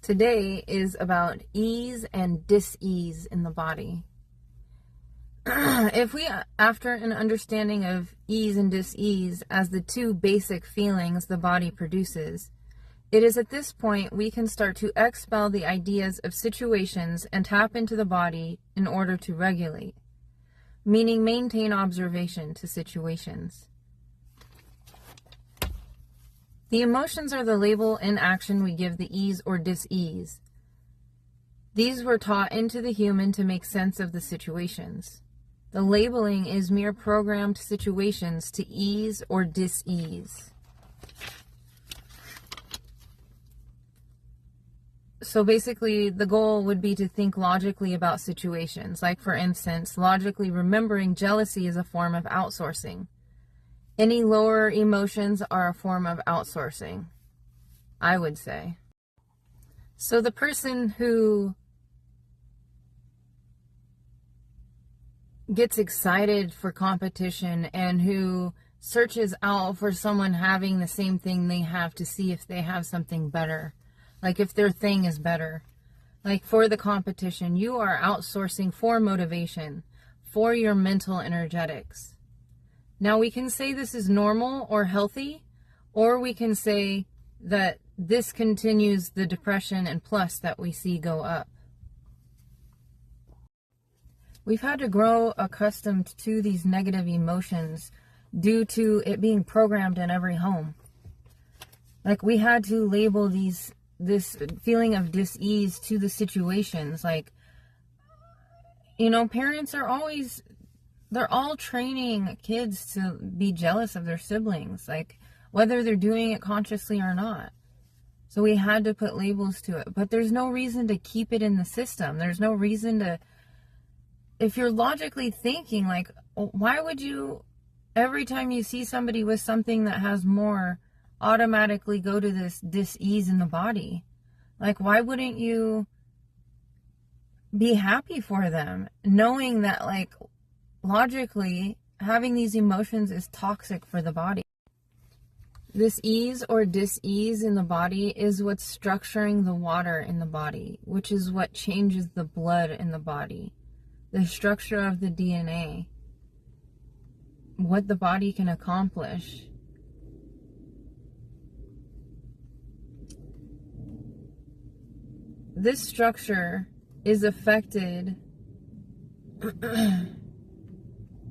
Today is about ease and dis-ease in the body. If we, after an understanding of ease and dis-ease as the two basic feelings the body produces, it is at this point we can start to expel the ideas of situations and tap into the body in order to regulate, meaning maintain observation to situations. The emotions are the label and action we give the ease or dis-ease. These were taught into the human to make sense of the situations. The labeling is mere programmed situations to ease or dis-ease. So basically, the goal would be to think logically about situations. Like, for instance, logically remembering jealousy is a form of outsourcing. Any lower emotions are a form of outsourcing, I would say. So the person who gets excited for competition and who searches out for someone having the same thing they have to see if they have something better, like if their thing is better, like for the competition, you are outsourcing for motivation, for your mental energetics. Now, we can say this is normal or healthy, or we can say that this continues the depression and plus that we see go up. We've had to grow accustomed to these negative emotions due to it being programmed in every home. Like, we had to label this feeling of dis-ease to the situations. Like, parents are they're all training kids to be jealous of their siblings, like whether they're doing it consciously or not. So we had to put labels to it, but there's no reason to keep it in the system. There's no reason to, if you're logically thinking, like, why would you, every time you see somebody with something that has more, automatically go to this dis-ease in the body? Like, why wouldn't you be happy for them, knowing that, like, logically, having these emotions is toxic for the body? This ease or dis-ease in the body is what's structuring the water in the body, which is what changes the blood in the body, the structure of the DNA, what the body can accomplish. This structure is affected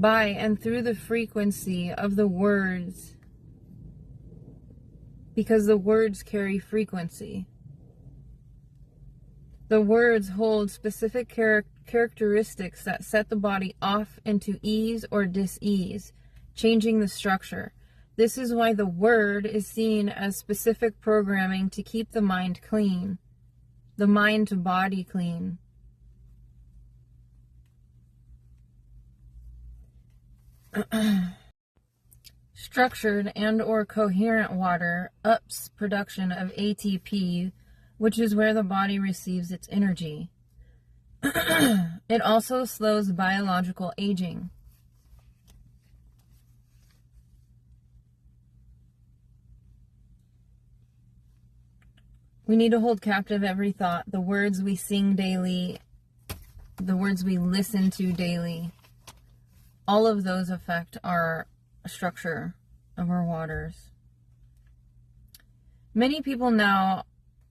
by and through the frequency of the words, because the words carry frequency. The words hold specific characteristics that set the body off into ease or dis-ease, changing the structure. This is why the word is seen as specific programming to keep the mind clean, the mind to body clean. Structured and or coherent water ups production of ATP, which is where the body receives its energy. It also slows biological aging. We need to hold captive every thought, the words we sing daily, the words we listen to daily. All of those affect our structure of our waters. Many people now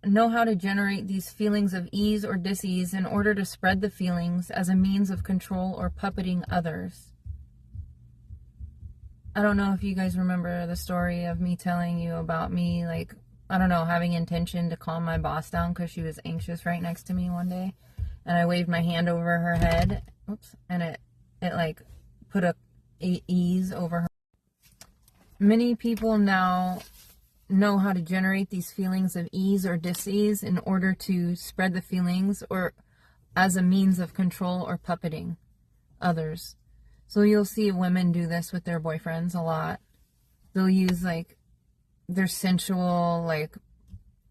know how to generate these feelings of ease or dis-ease in order to spread the feelings as a means of control or puppeting others. I don't know if you guys remember the story of me telling you about me, like, I don't know, having intention to calm my boss down because she was anxious right next to me one day, and I waved my hand over her head, and it like put a ease over her. Many people now know how to generate these feelings of ease or dis-ease in order to spread the feelings or as a means of control or puppeting others. So you'll see women do this with their boyfriends a lot. They'll use like their sensual, like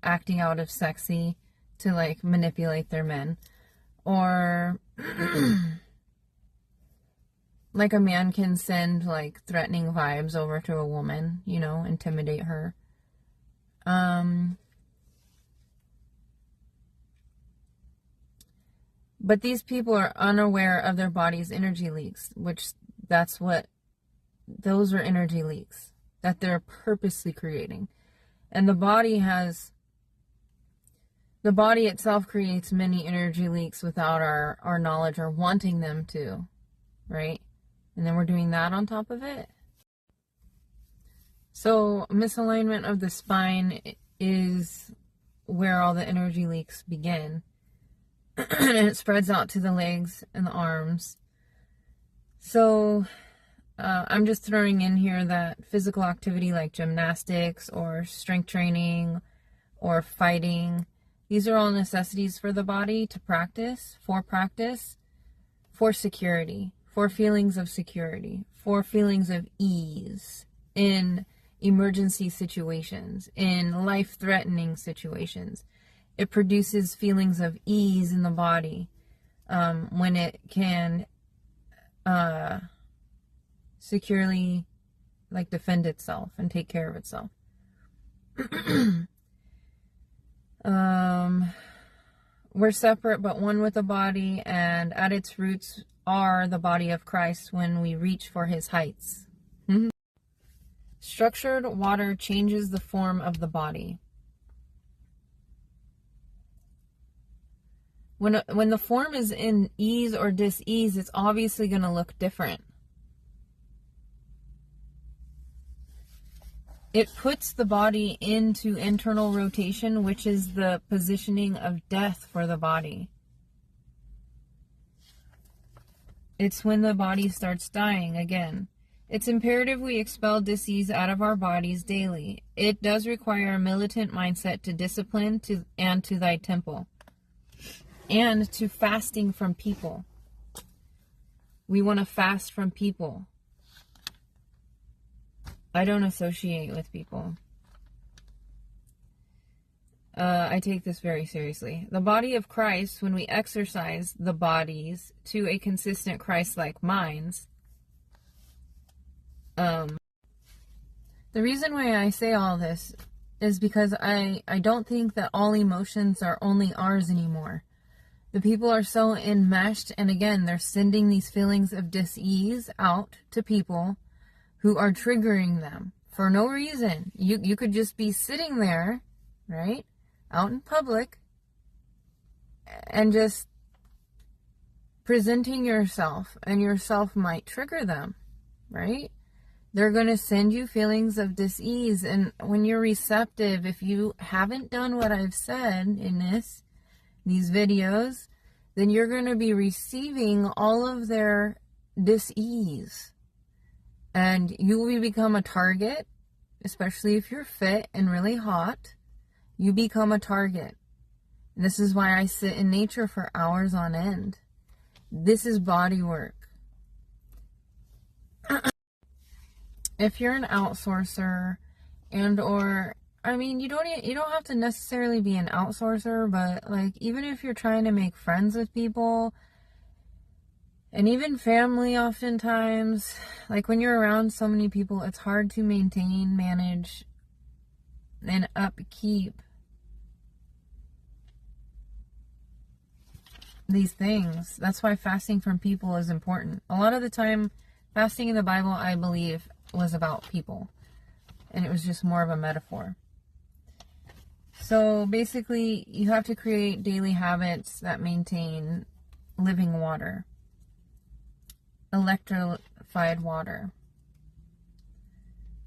acting out of sexy to like manipulate their men. Or like a man can send like threatening vibes over to a woman, intimidate her. But these people are unaware of their body's energy leaks, which those are energy leaks that they're purposely creating. And the body itself creates many energy leaks without our knowledge or wanting them to, right? And then we're doing that on top of it. So misalignment of the spine is where all the energy leaks begin. And it spreads out to the legs and the arms. So I'm just throwing in here that physical activity like gymnastics or strength training or fighting, these are all necessities for the body to practice, for security, for feelings of security, for feelings of ease in emergency situations, in life-threatening situations. It produces feelings of ease in the body when it can securely defend itself and take care of itself. We're separate but one with the body, and at its roots are the body of Christ when we reach for his heights. Structured water changes the form of the body. When the form is in ease or dis-ease, it's obviously going to look different. It puts the body into internal rotation, which is the positioning of death for the body. It's when the body starts dying again. It's imperative we expel dis-ease out of our bodies daily. It does require a militant mindset to discipline and to thy temple. And to fasting from people. We want to fast from people. I don't associate with people. I take this very seriously. The body of Christ, when we exercise the bodies to a consistent Christ-like minds. The reason why I say all this is because I don't think that all emotions are only ours anymore. The people are so enmeshed, and again, they're sending these feelings of dis-ease out to people who are triggering them for no reason. You could just be sitting there, right, out in public, and just presenting yourself, and yourself might trigger them, right? They're going to send you feelings of dis-ease, and when you're receptive, if you haven't done what I've said in these videos, then you're going to be receiving all of their dis-ease. And you will become a target, especially if you're fit and really hot. You become a target. And this is why I sit in nature for hours on end. This is body work. If you're an outsourcer you don't have to necessarily be an outsourcer, but even if you're trying to make friends with people, and even family oftentimes, when you're around so many people, it's hard to maintain, manage, and upkeep these things. That's why fasting from people is important. A lot of the time, fasting in the Bible, I believe, was about people. And it was just more of a metaphor. So basically, you have to create daily habits that maintain living water. Electrified water.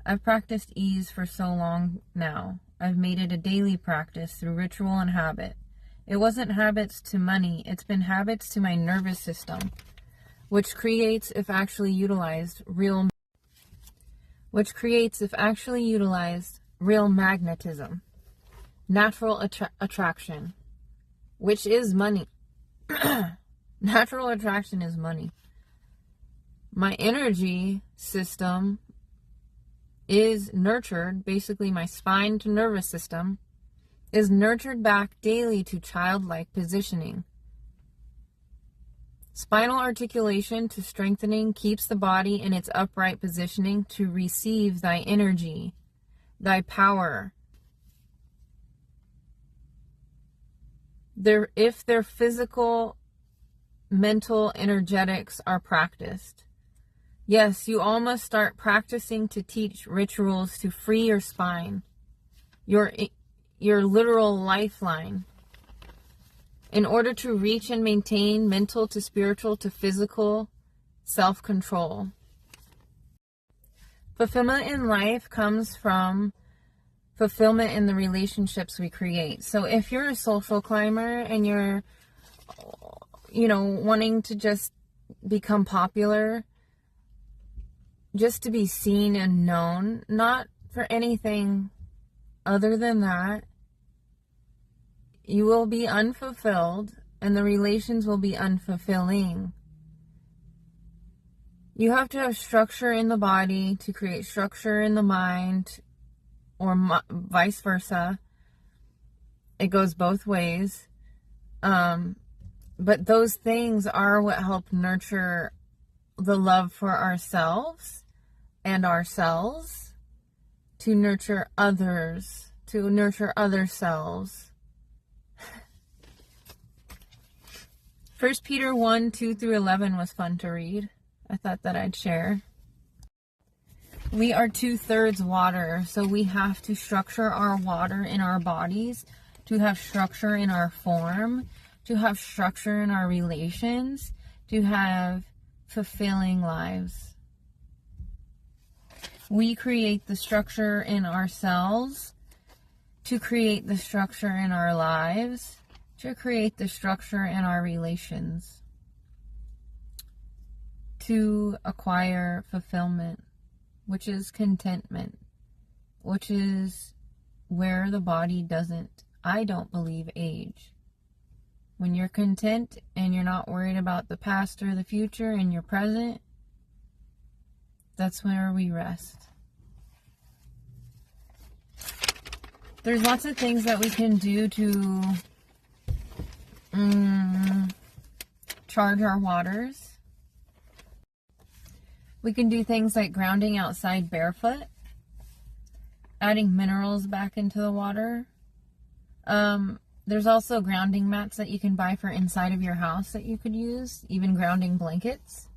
I've practiced ease for so long now. I've made it a daily practice through ritual and habit. It wasn't habits to money. It's been habits to my nervous system, which creates, if actually utilized, real magnetism. Natural attraction, which is money. Natural attraction is money. My energy system is nurtured, basically my spine to nervous system, is nurtured back daily to childlike positioning. Spinal articulation to strengthening keeps the body in its upright positioning to receive thy energy, thy power. If their physical mental energetics are practiced. Yes, you all must start practicing to teach rituals to free your spine, your literal lifeline, in order to reach and maintain mental to spiritual to physical self-control. Fulfillment in life comes from fulfillment in the relationships we create. So if you're a social climber and you're, wanting to just become popular, just to be seen and known, not for anything other than that, you will be unfulfilled and the relations will be unfulfilling. You have to have structure in the body to create structure in the mind, or vice versa. It goes both ways. But those things are what help nurture the love for ourselves and ourselves, to nurture others, to nurture other selves. 1 Peter 1:2-11 was fun to read. I thought that I'd share. We are 2/3 water, so we have to structure our water in our bodies, to have structure in our form, to have structure in our relations, to have fulfilling lives. We create the structure in ourselves to create the structure in our lives, to create the structure in our relations, to acquire fulfillment, which is contentment, which is where the body doesn't, I don't believe, age. When you're content and you're not worried about the past or the future and you're present, that's where we rest. There's lots of things that we can do to charge our waters. We can do things like grounding outside barefoot, adding minerals back into the water. There's also grounding mats that you can buy for inside of your house that you could use, even grounding blankets.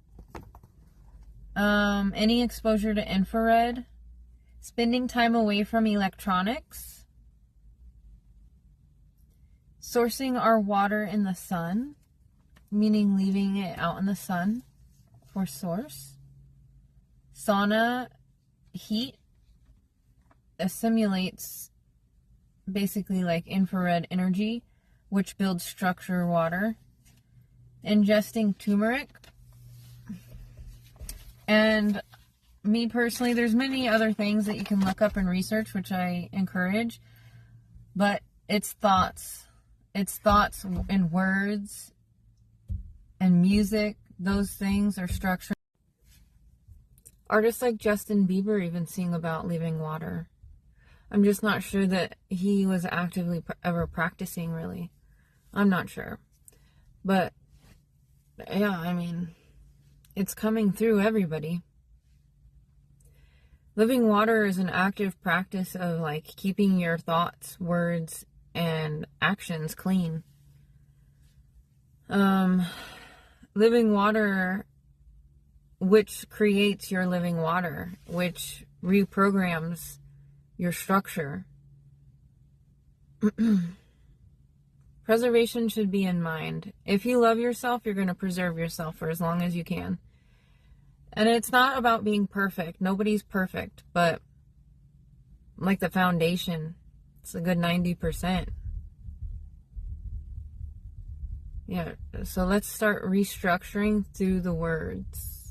Any exposure to infrared, spending time away from electronics, sourcing our water in the sun, meaning leaving it out in the sun for source. Sauna heat assimilates basically like infrared energy, which builds structure water. Ingesting turmeric. And me personally, there's many other things that you can look up and research, which I encourage, but it's thoughts. It's thoughts and words and music. Those things are structure. Artists like Justin Bieber even sing about leaving water. I'm just not sure that he was actively ever practicing, really. I'm not sure. But, yeah, I mean, it's coming through everybody. Living water is an active practice of, like, keeping your thoughts, words, and actions clean. Living water, which creates your living water, which reprograms your structure. Preservation should be in mind. If you love yourself, you're going to preserve yourself for as long as you can. And it's not about being perfect. Nobody's perfect, but like the foundation, it's a good 90%. Yeah, so let's start restructuring through the words.